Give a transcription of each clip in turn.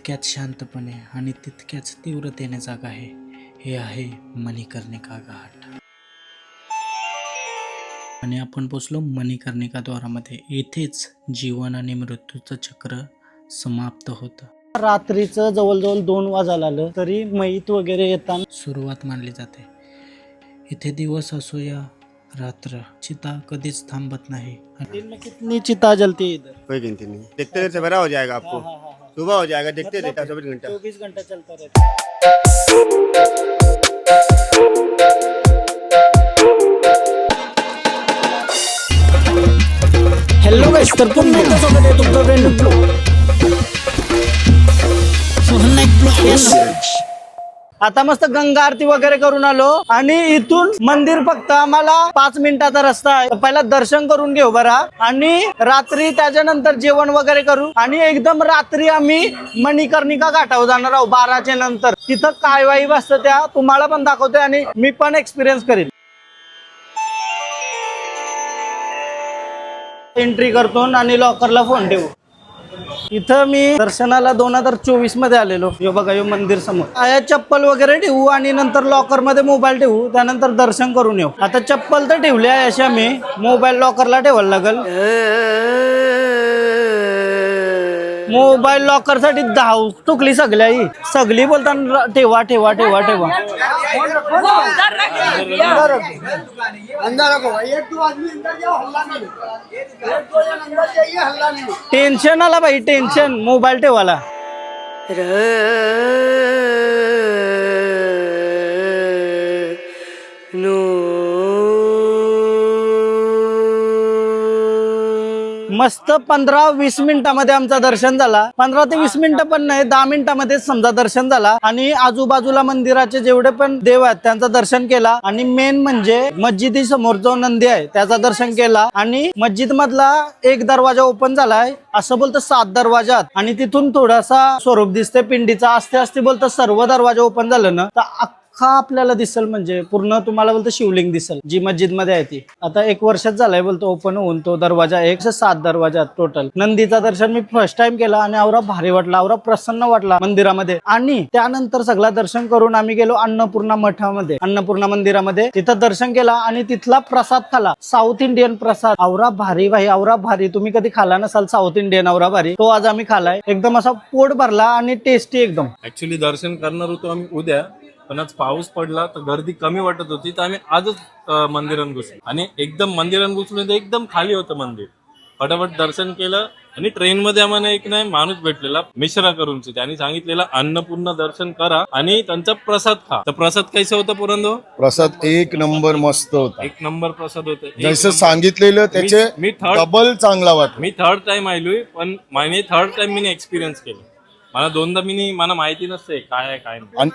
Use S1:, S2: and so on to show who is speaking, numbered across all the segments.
S1: तितक्याच शांतपणे आणि तितक्याच तीव्रतेने जागा आहे. हे आहे मणिकर्णिका घाट. आणि आपण पोचलो मणिकर्णिका द्वारामध्ये. येथेच जीवन आणि मृत्यूचं चक्र समाप्त होतं.
S2: रात्रीचं जवळजवळ 2 वाजायला आलं तरी मैत वगैरे येताना
S1: सुरुवात मानली जाते. इथे दिवस असो या रात्र, चिता कधीच थांबत नाही.
S2: दिन में कितनी चिता जलती है इधर?
S3: कोई गिनती नहीं, देखते देर सवेरा हो जाएगा आपको। सुबह हो जाएगा, देखते देखते 24 घंटा।
S2: 24 घंटा चलता रहता हॅलो गाइस, तर पुन्हा एकदा स्वागत आहे तुमचं ब्रँड ब्लॉग. आता मस्त गंगा आरती वगैरे करून आलो आणि इथून मंदिर फक्त आम्हाला 5 मिनिटाचा रस्ता आहे. पहिला दर्शन करून घेऊ बरा आणि रात्री त्याच्यानंतर जेवण वगैरे करू आणि एकदम रात्री आम्ही मणिकर्णिका घाटावर जाणार आहोत 12च्या नंतर. तिथं काय वाईब असतं त्या तुम्हाला पण दाखवतोय आणि मी पण एक्सपिरियन्स करेन. एंट्री करतो आणि लॉकरला फोन ठेवू. इथं मी दर्शनाला 2024 मध्ये आलेलो. यो बघा, यो मंदिर समोर आया. चप्पल वगैरे ठेवू आणि नंतर लॉकर मध्ये मोबाईल ठेवू, त्यानंतर दर्शन करून येऊ. आता चप्पल तर ठेवली आहे अशा, मी मोबाईल लॉकरला ठेवायला लागल. मोबाईल लॉकर साठी धाव टुकली सगळी बोलताना ठेवा ठेवा ठेवा ठेवा. टेन्शन आला भाई, टेन्शन. मोबाईल ठेवाला मस्त 15-20 मिनिटामध्ये आमचा दर्शन झाला. 15 ते 20 मिनिटं पण नाही, 10 मिनिटामध्ये समजा दर्शन झाला. आणि आजूबाजूला मंदिराचे जेवढे पण देव आहेत त्यांचं दर्शन केला. आणि मेन म्हणजे मस्जिदी समोर जो नंदी आहे त्याचा दर्शन केला. आणि मस्जिद मधला एक दरवाजा ओपन झालाय, असं बोलतं 7 दरवाजात. आणि तिथून थोडासा स्वरूप दिसते पिंडीचा. असते बोलतं सर्व दरवाजा ओपन झालं ना तर आपल्याला दिसल, म्हणजे पूर्ण तुम्हाला बोलतो शिवलिंग दिसल जी मस्जिद मध्ये आहे ती. आता 1 वर्षात झालाय बोलतो ओपन होऊन तो दरवाजा. 7 दरवाजा टोटल. नंदीचा दर्शन मी फर्स्ट टाइम केला आणि आवरा भारी वाटला, आवरा प्रसन्न वाटला मंदिरामध्ये. आणि त्यानंतर सगळा दर्शन करून आम्ही गेलो अन्नपूर्णा मठामध्ये, अन्नपूर्णा मंदिरामध्ये. तिथं दर्शन केला आणि तिथला प्रसाद खाला, साऊथ इंडियन प्रसाद. आवरा भारी भाई, आवरा भारी. तुम्ही कधी खाला नसाल साऊथ इंडियन, आवरा भारी. तो आज आम्ही खालाय. एकदम असा पोट भरला आणि टेस्टी एकदम.
S4: ऍक्च्युली दर्शन करणार होतो आम्ही उद्या, पण आज पाऊस पडला तर गर्दी कमी वाटत होती, तर आम्ही आजच मंदिरात घुसलो. आणि एकदम मंदिरात घुसलो तर एकदम खाली होतं मंदिर. फटाफट दर्शन केलं. आणि ट्रेन मध्ये आम्हाला एक नाही माणूस भेटलेला मिश्रा करूनचे, त्यांनी सांगितलेला अन्नपूर्णा दर्शन करा आणि त्यांचा प्रसाद खा. तर प्रसाद कैसा होता पुरंदो?
S5: प्रसाद 1 नंबर मस्त होता.
S4: 1 नंबर प्रसाद होता.
S5: जसं सांगितलेलं त्याचे
S4: मी थर्ड
S5: डबल चांगला वाटला.
S4: मी थर्ड टाइम आलोय, पण माझे थर्ड टाइम मी एक्सपिरियन्स केलं. मला 2दा मला माहिती नसते काय आहे काय नाही.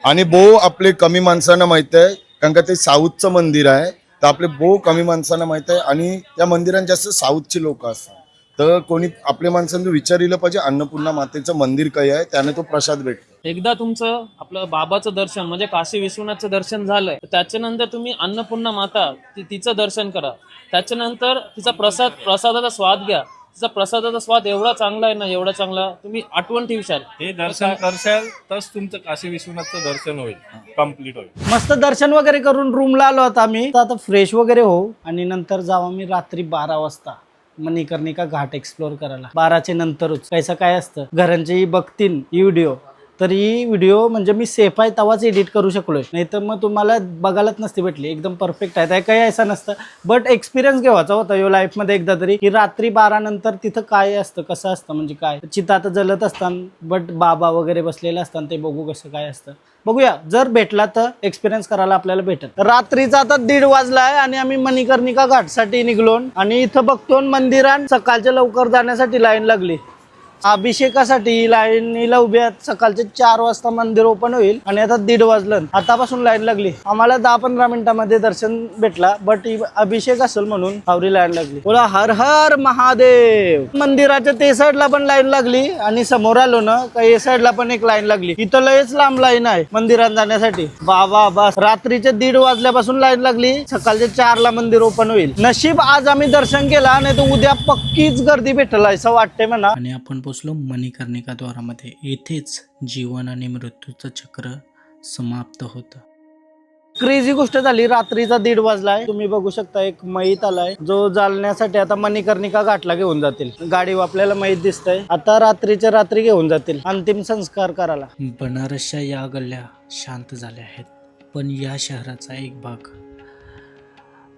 S5: आणि बो आपले कमी माणसांना माहित आहे, कारण का ते साऊथचं मंदिर आहे. तर आपले बो कमी माणसांना माहित आहे. आणि त्या मंदिरात जास्त साऊथची लोक असतात. तर कोणी आपल्या माणसांना विचारलं पाहिजे अन्नपूर्णा मातेचं मंदिर काय आहे, त्याने तो प्रसाद भेटतो.
S6: एकदा तुमचं आपलं बाबाचं दर्शन म्हणजे काशी विश्वनाथचं दर्शन झालंय, त्याच्यानंतर तुम्ही अन्नपूर्णा माता तिचं दर्शन करा. त्याच्यानंतर तिचा प्रसादाचा स्वाद घ्या. तिचा प्रसादाचा स्वाद एवढा चांगला आहे ना, एवढा चांगला, तुम्ही आठवण ठेवशाल.
S4: हे दर्शन करशाल तरच तुमचं काशी विश्वनाथचं दर्शन होईल, कम्प्लीट होईल.
S2: मस्त दर्शन वगैरे करून रूमला आलो आता आम्ही. आता फ्रेश वगैरे होऊ आणि नंतर जाऊ आम्ही रात्री 12 वाजता मणिकर्णिका घाट एक्सप्लोर करायला. 12च्या नंतरच कैसा काय असतं. घरांचेही बघतील व्हिडिओ, तर ही व्हिडिओ म्हणजे मी सेफ आहे तेव्हाच एडिट करू शकलोय, नाही तर मग तुम्हाला बघायलाच नसती भेटली. एकदम परफेक्ट आहे, काही असं नसतं. बट एक्सपिरियन्स घ्यावाचा होता यो लाईफ मध्ये एकदा तरी, की रात्री 12 नंतर तिथं काय असतं, कसं असतं, म्हणजे काय चिता तर जलत असतात बट बाबा वगैरे बसलेले असतात, ते बघू कसं काय असतं. बघूया, जर भेटला तर एक्सपिरियन्स करायला आपल्याला भेटत. रात्रीचा आता 1:30 वाजलाय आणि आम्ही मणिकर्णिका घाटसाठी निघलो. आणि इथं बघतो मंदिरात सकाळच्या लवकर जाण्यासाठी लाईन लागली. अभिषेकासाठी लाईनीला उभे आहेत. सकाळचे 4 वाजता मंदिर ओपन होईल आणि आता 1:30 वाजलं, आतापासून लाईन लागली. आम्हाला 10-15 मिनिटांमध्ये दर्शन भेटला, बट अभिषेक असेल म्हणून आवरी लाईन लागली. बोला हर हर महादेव. मंदिराच्या ते साईडला पण लाईन लागली आणि समोर आलो ना काही साईडला पण एक लाईन लागली. इथं लयच लांब लाईन आहे मंदिरात जाण्यासाठी. बाबा रात्रीचे 1:30 वाजल्यापासून लाईन लागली. सकाळचे 4ला मंदिर ओपन होईल. नशीब आज आम्ही दर्शन केला, नाही तर उद्या पक्कीच गर्दी भेटल असं वाटतंय म्हणा.
S1: आणि आपण पोचलो मणिकर्णिका द्वारामध्ये. येथेच जीवन आणि मृत्यूचं चक्र समाप्त होतं.
S2: क्रेझी गोष्ट झाली. रात्रीचा 1:30 वाजलाय. तुम्ही बघू शकता एक मैत आलाय जो जालन्यासाठी आता मणिकर्णिका घाटला घेऊन जातील. गाडी आपल्याला मैत दिसतंय. आता रात्रीच्या रात्री घेऊन जातील अंतिम संस्कार करायला.
S1: बनारसच्या या गल्ल्या शांत झाल्या आहेत, पण या शहराचा एक भाग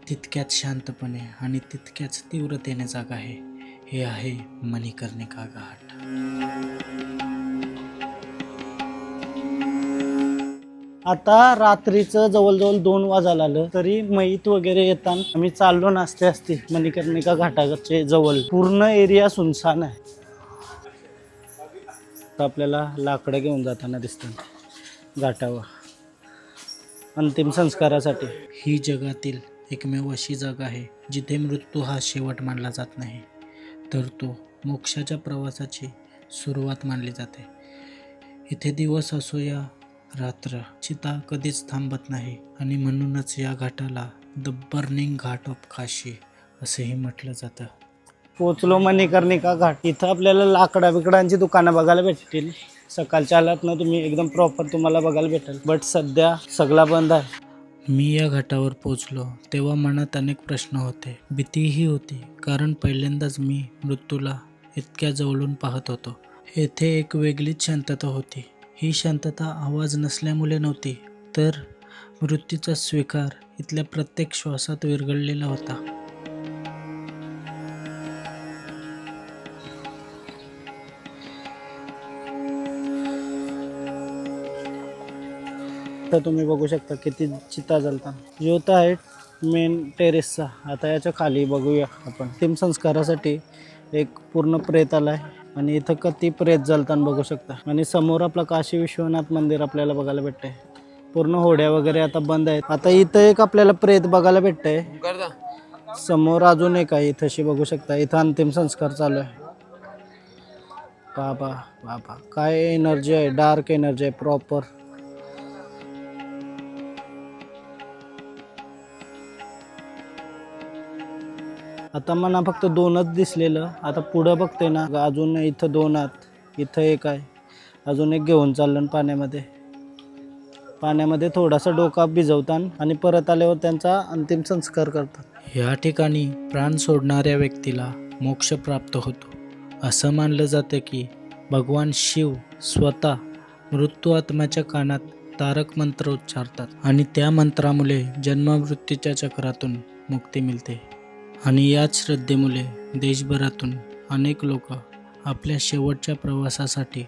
S1: तितक्याच शांतपणे आणि तितक्याच तीव्रतेने जागा आहे. हे आहे मणिकर्णिका घाट.
S2: आता रात्रीचं जवळजवळ 2 वाजायला आलं तरी मैत वगैरे येताना आम्ही चाललो नाचते असते मणिकर्णिका घाटाचे जवळ. पूर्ण एरिया सुनसान आहे. आता आपल्याला लाकडं घेऊन जाताना दिसतात घाटावर अंतिम संस्कारासाठी.
S1: ही जगातील एकमेव अशी जागा आहे जिथे मृत्यू हा शेवट मानला जात नाही, तर तो मोक्षाच्या प्रवासाची सुरुवात मानली जाते. इथे दिवस असो या रात्र, चिता कधीच थांबत नाही आणि म्हणूनच या घाटाला the burning ghat of Kashi असेही म्हटलं जातं.
S2: पोचलो मणिकर्णिका घाट. इथं आपल्याला लाकडा बिकडांची दुकानं बघायला भेटतील. सकाळच्या आलात ना तुम्ही एकदम प्रॉपर तुम्हाला बघायला भेटेल. बट सध्या सगळा बंद आहे.
S1: मी या घाटावर पोचलो तेव्हा मनात अनेक प्रश्न होते, भीतीही होती, कारण पहिल्यांदाच मी मृत्यूला इतक्या जवळून पाहत होतो. येथे एक वेगळीच शांतता होती. ही शांतता आवाज नसल्यामुळे नव्हती, तर मृत्यूचा स्वीकार इथल्या प्रत्येक श्वासात विरघळलेला होता.
S2: तर तुम्ही बघू शकता किती चिता जलतात. ज्योत आहे मेन टेरेसचा. आता याच्या खाली बघूया आपण. अंतिम संस्कारासाठी एक पूर्ण प्रेत आलाय आणि इथं किती प्रेत जलताना बघू शकता. आणि समोर आपलं काशी विश्वनाथ मंदिर आपल्याला बघायला भेटतंय. पूर्ण होड्या वगैरे आता बंद आहेत. आता इथं एक आपल्याला प्रेत बघायला भेटतंय. समोर अजून एक आहे इथंशी बघू शकता. इथं अंतिम संस्कार चालू आहे. बाबा बाबा काय एनर्जी आहे, डार्क एनर्जी आहे प्रॉपर. आता मला फक्त 2च दिसलेलं. आता पुढं बघते ना अजून इथं 2 आहेत. इथं एक आहे. अजून एक घेऊन चाललं पाण्यामध्ये थोडासा डोका भिजवतात आणि परत आल्यावर त्यांचा अंतिम संस्कार करतात.
S1: या ठिकाणी प्राण सोडणाऱ्या व्यक्तीला मोक्ष प्राप्त होतो. असं मानलं जातं की भगवान शिव स्वतः मृत्यू आत्म्याच्या कानात तारक मंत्र उच्चारतात आणि त्या मंत्रामुळे जन्ममृत्यूच्या चक्रातून मुक्ती मिळते. आणि याच श्रद्धेमुळे देशभरातून अनेक लोक आपल्या शेवटच्या प्रवासासाठी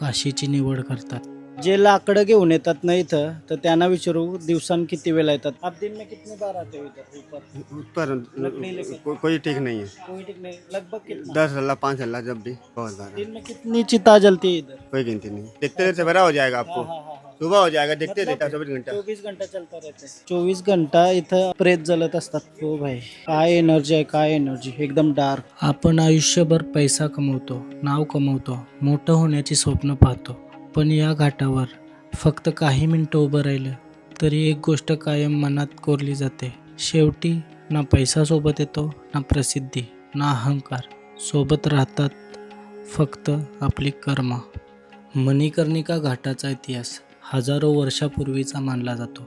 S1: काशीची निवड करतात.
S2: जे लाकडं घेऊन येतात ना इथं, तर त्यांना विचारू दिवसांनी किती वेळा येतात. आप दिन में कितने बार आते हो इधर ऊपर?
S3: ऊपर कोई ठीक नहीं है.
S2: कोई ठीक नहीं. लगभग कितना?
S3: 10 अल्लाह 5 अल्लाह जब भी बहुत बार.
S2: दिन में कितनी चिता जलती है इधर?
S3: कोई गिनती नहीं. देखते देर सवेरा हो जाएगा आपको. सुबह हो जाएगा. देखते देखते 24 घंटा.
S2: 24 घंटा चलता रहता है. 24 घंटा इथं प्रेत जलत असतात. हो भाई काय एनर्जी आहे, काय एनर्जी. एकदम डार्क.
S1: आपण आयुष्यभर पैसा कमवतो, नाव कमवतो, मोठं होण्याची स्वप्न पाहतो, पण या घाटावर फक्त काही मिनटं उभं राहिलं तरी एक गोष्ट कायम मनात कोरली जाते. शेवटी ना पैसा सोबत येतो, ना प्रसिद्धी, ना अहंकार. सोबत राहतात फक्त आपली कर्म. मणिकर्णिका घाटाचा इतिहास हजारो वर्षापूर्वीचा मानला जातो.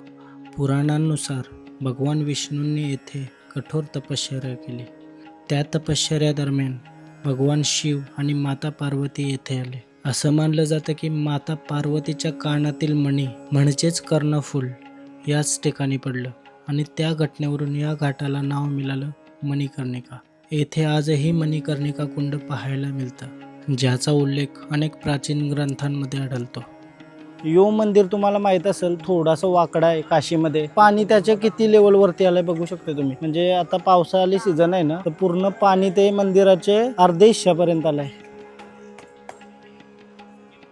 S1: पुराणांनुसार भगवान विष्णूंनी येथे कठोर तपश्चर्या केली. त्या तपश्चर्यादरम्यान भगवान शिव आणि माता पार्वती येथे आले. असं मानलं जातं की माता पार्वतीच्या कानातील मणी म्हणजेच कर्णफूल याच ठिकाणी पडलं आणि त्या घटनेवरून या घाटाला नाव मिळालं मणिकर्णिका. येथे आजही मणिकर्णिका कुंड पाहायला मिळतं, ज्याचा उल्लेख अनेक प्राचीन ग्रंथांमध्ये आढळतो.
S2: यो मंदिर तुम्हाला माहित असेल थोडासा वाकडा आहे काशीमध्ये. पाणी त्याच्या किती लेवल वरती आलंय बघू शकता तुम्ही. म्हणजे आता पावसाळी सीझन आहे ना, तर पूर्ण पाणी ते मंदिराचे अर्धे हिश्श्यापर्यंत आलंय.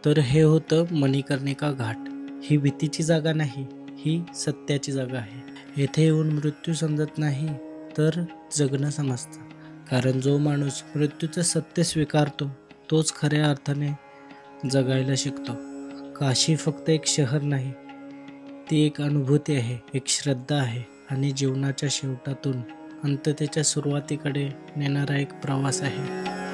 S1: तर हे होतं मणिकर्णिका घाट. ही भीतीची जागा नाही, ही सत्याची जागा आहे. येथे येऊन मृत्यू समजत नाही तर जगणं समजतं. कारण जो माणूस मृत्यूचं सत्य स्वीकारतो तोच खऱ्या अर्थाने जगायला शिकतो. काशी फक्त एक शहर नाही, ती एक अनुभूती आहे, एक श्रद्धा आहे आणि जीवनाच्या शेवटातून अंततेच्या सुरुवातीकडे नेणारा एक प्रवास आहे.